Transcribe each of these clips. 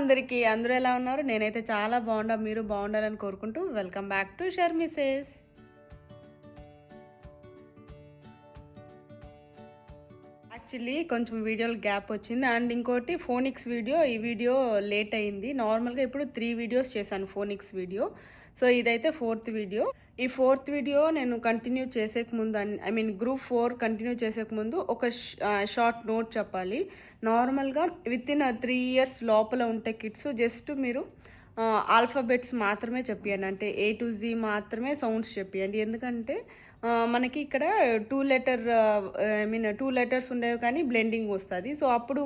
అందరికీ అందరూ ఎలా ఉన్నారు? నేనైతే చాలా బాగున్నా. మీరు బాగుండాలని కోరుకుంటూ వెల్కమ్ బ్యాక్ టు షర్మిసెస్. యాక్చువల్లీ కొంచెం వీడియోలు గ్యాప్ వచ్చింది. అండ్ ఇంకోటి ఫోనిక్స్ వీడియో, ఈ వీడియో లేట్ అయింది. నార్మల్గా ఇప్పుడు 3 వీడియోస్ చేశాను ఫోనిక్స్ వీడియో. సో ఇదైతే 4th వీడియో. ఈ 4th వీడియో నేను కంటిన్యూ చేసేక ముందు, గ్రూప్ 4 కంటిన్యూ చేసేక ముందు ఒక షార్ట్ నోట్ చెప్పాలి. నార్మల్గా విత్ ఇన్ 3 ఇయర్స్ లోపల ఉంటే కిడ్స్ జస్ట్ మీరు ఆల్ఫాబెట్స్ మాత్రమే చెప్పియండి. అంటే A to Z మాత్రమే సౌండ్స్ చెప్పియండి. ఎందుకంటే మనకి ఇక్కడ 2 లెటర్స్ ఉండేవి కానీ బ్లెండింగ్ వస్తుంది. సో అప్పుడు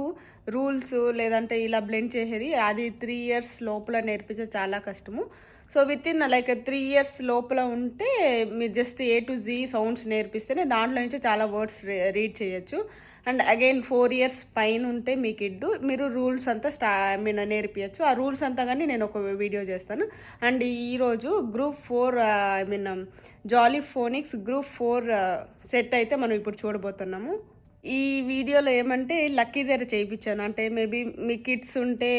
రూల్స్ లేదంటే ఇలా బ్లెండ్ చేసేది అది 3 ఇయర్స్ లోపల నేర్పించే చాలా కష్టము. సో విత్ ఇన్ 3 ఇయర్స్ లోపల ఉంటే మీరు just A to Z sounds నేర్పిస్తేనే దాంట్లో నుంచి చాలా వర్డ్స్ రీడ్ చేయొచ్చు. అండ్ అగైన్ 4 ఇయర్స్ పైన ఉంటే మీ కిడ్ మీరు రూల్స్ అంతా నేర్పించచ్చు. ఆ రూల్స్ అంతా కానీ నేను ఒక వీడియో చేస్తాను. అండ్ ఈరోజు గ్రూప్ 4 జాలీ ఫోనిక్స్ గ్రూప్ 4 సెట్ అయితే మనం ఇప్పుడు చూడబోతున్నాము. ఈ వీడియోలో ఏమంటే లక్కీ దగ్గర చేయించాను. అంటే మేబీ మీ కిడ్స్ ఉంటే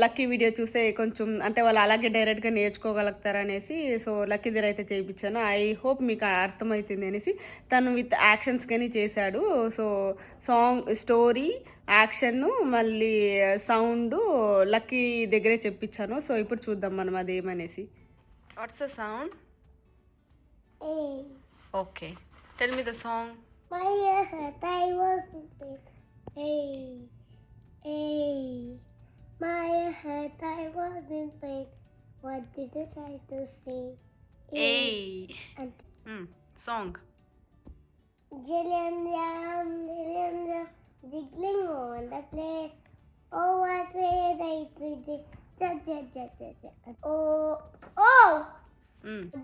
లక్కీ వీడియో చూస్తే కొంచెం అంటే వాళ్ళు అలాగే డైరెక్ట్గా నేర్చుకోగలుగుతారనేసి సో లక్కీ దగ్గర అయితే చేయించాను. ఐ హోప్ మీకు అర్థమవుతుంది అనేసి. తను విత్ యాక్షన్స్ కానీ చేశాడు. సో సాంగ్ స్టోరీ యాక్షన్ మళ్ళీ సౌండ్ లక్కీ దగ్గరే చెప్పించాను. సో ఇప్పుడు చూద్దాం మనం అదేమనేసి. What's the sound? Okay, tell me the song. My heart, I was in pain. What did I try to say? Song. Jillian jam, jiggling on the place. Oh, what way they did. Oh.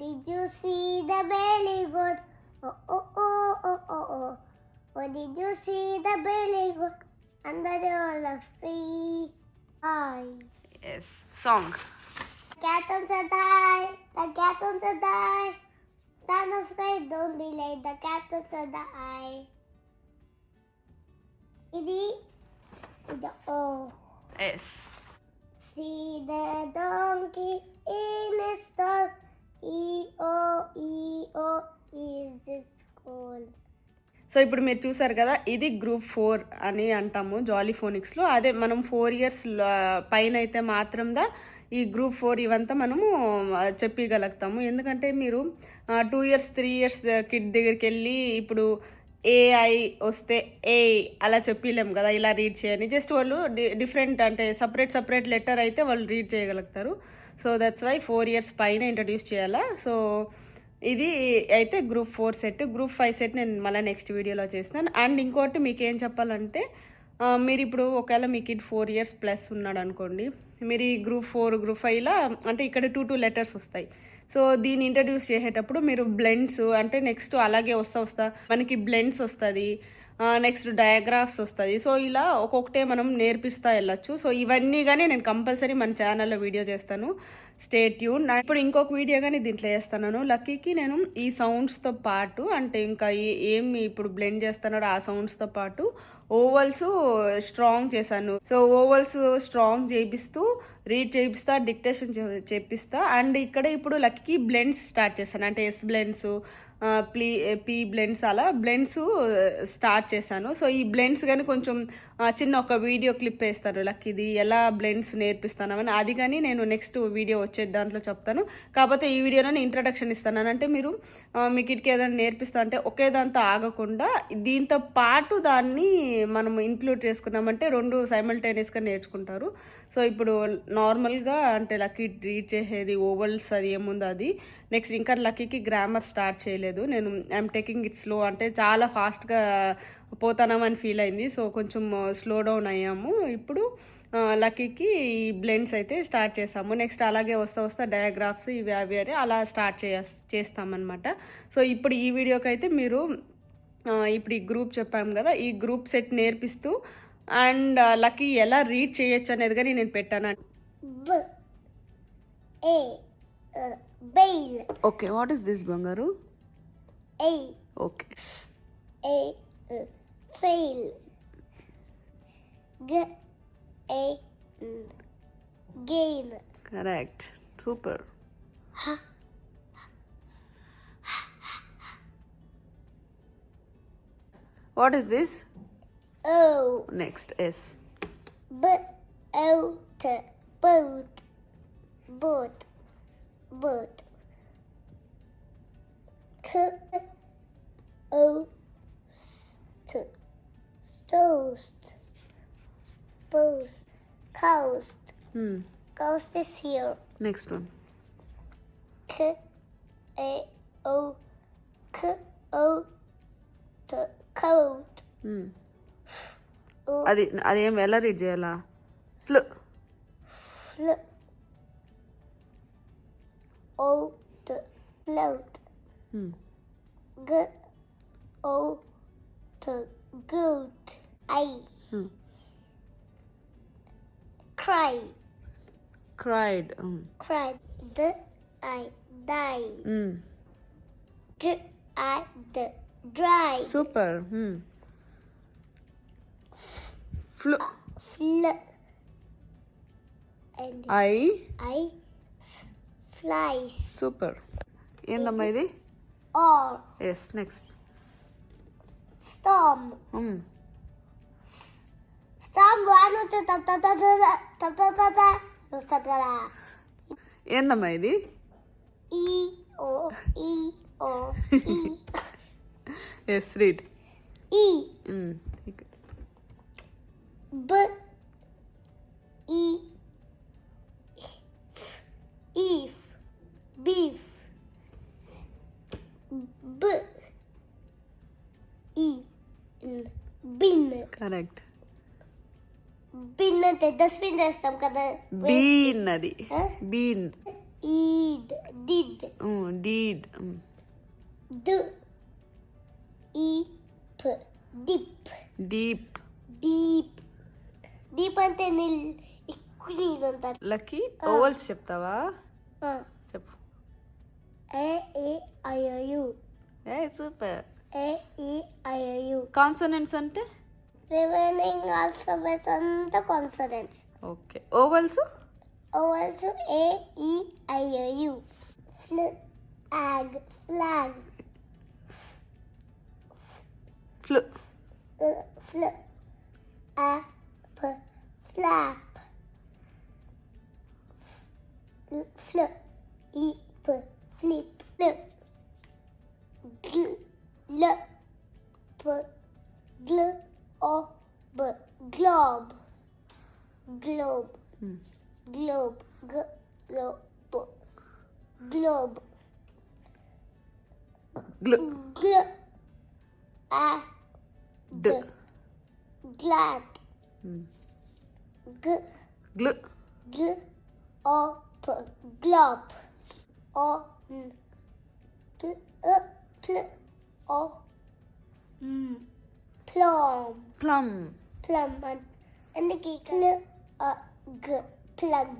Did you see the belly goat? Oh. Oh, did you see the belly goat under the all of free? Hi. Yes, song. Cat on the die, the cat on the die. Stand up straight, don't be late, the cat on the die. Idi, oh. Yes. See the donkey in a stall. E-O, is this cold? So ఇప్పుడు మీరు చూసారు కదా, ఇది group 4 అని అంటాము జాలీ ఫోనిక్స్లో. అదే మనం 4 years పైన అయితే మాత్రంగా ఈ గ్రూప్ 4 ఇవంతా మనము చెప్పగలుగుతాము. ఎందుకంటే మీరు 2 ఇయర్స్ 3 ఇయర్స్ కిడ్ దగ్గరికి వెళ్ళి ఇప్పుడు AI వస్తే అలా చెప్పలేము కదా, ఇలా రీడ్ చేయని. జస్ట్ వాళ్ళు డిఫరెంట్ అంటే సపరేట్ లెటర్ అయితే వాళ్ళు రీడ్ చేయగలుగుతారు. సో దట్స్ వై 4 ఇయర్స్ పైన ఇంట్రడ్యూస్ చేయాలా. సో ఇది అయితే గ్రూప్ 4 సెట్. గ్రూప్ 5 సెట్ నేను మళ్ళీ నెక్స్ట్ వీడియోలో చేస్తాను. అండ్ ఇంకోటి మీకు ఏం చెప్పాలంటే, మీరు ఇప్పుడు ఒకవేళ మీ కిడ్ 4 ఇయర్స్ ప్లస్ ఉన్నాడు అనుకోండి, మీరు ఈ గ్రూప్ 4 గ్రూప్ 5లా అంటే ఇక్కడ 2 లెటర్స్ వస్తాయి. సో దీన్ని ఇంట్రడ్యూస్ చేసేటప్పుడు మీరు బ్లెండ్స్ అంటే నెక్స్ట్ అలాగే వస్తా మనకి బ్లెండ్స్ వస్తుంది, నెక్స్ట్ డయాగ్రాఫ్స్ వస్తుంది. సో ఇలా ఒక్కొక్కటే మనం నేర్పిస్తూ వెళ్ళచ్చు. సో ఇవన్నీ కానీ నేను కంపల్సరీ మన ఛానల్లో వీడియో చేస్తాను. Stay tune. ఇప్పుడు ఇంకొక వీడియో కానీ దీంట్లో చేస్తున్నాను. లక్కీకి నేను ఈ సౌండ్స్తో పాటు అంటే ఇంకా ఏమి ఇప్పుడు బ్లెండ్ చేస్తున్నాడో ఆ సౌండ్స్తో పాటు ఓవల్స్ స్ట్రాంగ్ చేశాను. సో ఓవల్స్ స్ట్రాంగ్ చేపిస్తూ రీడ్ చేపిస్తా, డిక్టేషన్ చేపిస్తా. అండ్ ఇక్కడ ఇప్పుడు లక్కీకి బ్లెండ్స్ స్టార్ట్ చేశాను. అంటే ఎస్ బ్లెండ్స్, పీ బ్లెండ్స్, అలా బ్లెండ్స్ స్టార్ట్ చేశాను. సో ఈ బ్లెండ్స్ కానీ కొంచెం చిన్న ఒక వీడియో క్లిప్ వేస్తాను లక్కీది ఎలా బ్లెండ్స్ నేర్పిస్తానని. అది కానీ నేను నెక్స్ట్ వీడియో వచ్చే దాంట్లో చెప్తాను. కాకపోతే ఈ వీడియోలో నేను ఇంట్రడక్షన్ ఇస్తాను. అంటే మీరు మీ కిడ్కి ఏదైనా నేర్పిస్తా అంటే ఒకే దాంతో ఆగకుండా దీంతో పాటు దాన్ని మనం ఇంక్లూడ్ చేసుకున్నామంటే 2 సైమల్టేనియస్గా నేర్చుకుంటారు. సో ఇప్పుడు నార్మల్గా అంటే లక్కీ రీడ్ చేసేది ఓవల్స్ అది ఏముందో అది. నెక్స్ట్ ఇంకా లక్కీకి గ్రామర్ స్టార్ట్ చేయలేదు. నేను ఐఎమ్ టేకింగ్ ఇట్ స్లో. అంటే చాలా ఫాస్ట్గా పోతానామని ఫీల్ అయింది. సో కొంచెం స్లో డౌన్ అయ్యాము. ఇప్పుడు లక్కీకి ఈ బ్లెండ్స్ అయితే స్టార్ట్ చేసాము. నెక్స్ట్ అలాగే వస్తా డయాగ్రాఫ్స్ ఇవి అవి అని అలా స్టార్ట్ చేస్తామన్నమాట. సో ఇప్పుడు ఈ వీడియోకి అయితే మీరు ఇప్పుడు ఈ గ్రూప్ చెప్పాము కదా, ఈ గ్రూప్ సెట్ నేర్పిస్తూ అండ్ లక్కీ ఎలా రీడ్ చేయొచ్చు అనేది కానీ నేను పెట్టాను. ఓకే, వాట్ ఈస్ దిస్ బంగారు? Okay, fail. G A again. Correct, super. What is this? Oh. Next S. Boat. Boat. Boat. Boat. Toast. Post. Coast. Coast is here. Next one. Coat. అది అదేం ఎలా read చేయాలా? ఫ్లు. Float. Goat. I. Cry. Cried. Cried. I. Die. Dry. Super. ఫ్లు. And I. I. Flies. Super. ఏందమ్మా ఇది? Or. Yes. Next. Storm. Storm one two ఏందమ్మా ఇది? E O. Yes, read. E. B. E. If. Beef. B. E. Bin. Correct. Bin అంటే dustbin చేస్తాం కదా. Bean. అది bean. ఈడ్. డిడ్. డీడ్. డ్. ఈప్. డిప్. డీప్. డీప్. డీప్ అంటే ఎక్కువ నీళ్ళు ఉంటారు. లక్కీ, ఓవల్స్ చెప్తావా? చెప్పు. AEIOU. సూపర్. AEIOU. కాన్సోనెంట్స్ అంటే? రిమైనింగ్ ఆల్ఫాబెట్స్ అంతా consonants. Okay. Vowels? Vowels AEIOU. Flag. Flag. ఫ్లు. Flap. Flip. Flip. Globe. Globe. Globe. Globe. Globe. గ్లు. డ్. Glad. గ్లు. Glob. Plum. ప్లమ్. Plum. అందుకే plug.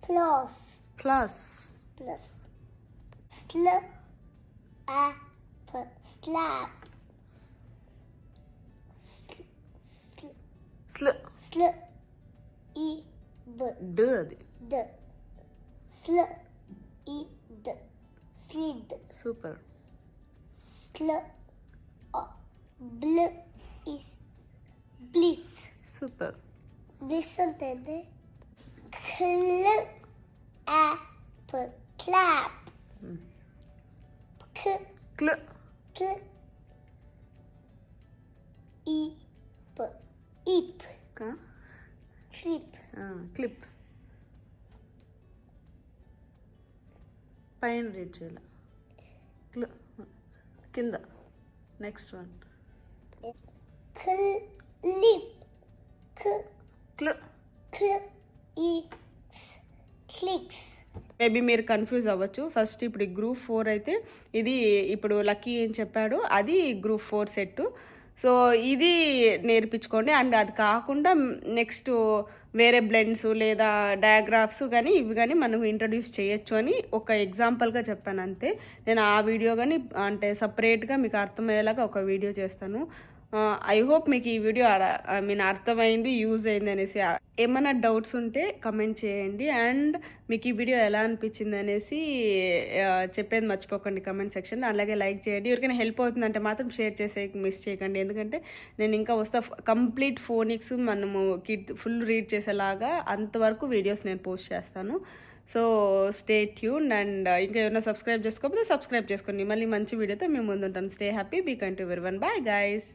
Plus. Plus. Plus. Slap. స్ల్. డ్. అది Slid. Super. Bliss. Super. Bliss అంటే clap. క్లు. Eep. Clip. క్లిప్. పైన రీడ్ చేయాలి. క్లు. కింద. Next one. Clip. క్లు. Clicks. మేబీ మీరు కన్ఫ్యూజ్ అవ్వచ్చు. ఫస్ట్ ఇప్పుడు ఈ గ్రూప్ 4 అయితే ఇది ఇప్పుడు లక్కీ ఏం చెప్పాడు అది గ్రూప్ 4 సెట్. సో ఇది నేర్పించుకోండి. అండ్ అది కాకుండా నెక్స్ట్ వేరే బ్లెండ్స్ లేదా డయాగ్రాఫ్స్ కానీ ఇవి కానీ మనం ఇంట్రడ్యూస్ చేయొచ్చు అని ఒక ఎగ్జాంపుల్గా చెప్పాను అంతే. నేను ఆ వీడియో కానీ అంటే సపరేట్గా మీకు అర్థమయ్యేలాగా ఒక వీడియో చేస్తాను. ఐ హోప్ మీకు ఈ వీడియో అర్థమైంది, యూజ్ అయింది అనేసి. ఏమైనా డౌట్స్ ఉంటే కమెంట్ చేయండి. అండ్ మీకు ఈ వీడియో ఎలా అనిపించింది అనేసి చెప్పేది మర్చిపోకండి కమెంట్ సెక్షన్లో. అలాగే లైక్ చేయండి. ఎవరికైనా హెల్ప్ అవుతుందంటే మాత్రం షేర్ చేసే మిస్ చేయకండి. ఎందుకంటే నేను ఇంకా కంప్లీట్ ఫోనిక్స్ మనము ఫుల్ రీడ్ చేసేలాగా అంతవరకు వీడియోస్ నేను పోస్ట్ చేస్తాను. So stay tune. అండ్ ఇంకా ఏమైనా సబ్స్క్రైబ్ చేసుకోకపోతే సబ్స్క్రైబ్ చేసుకోండి. మళ్ళీ మంచి వీడియోతో మేము ముందుంటాను. Stay happy, be kind to everyone. Bye guys.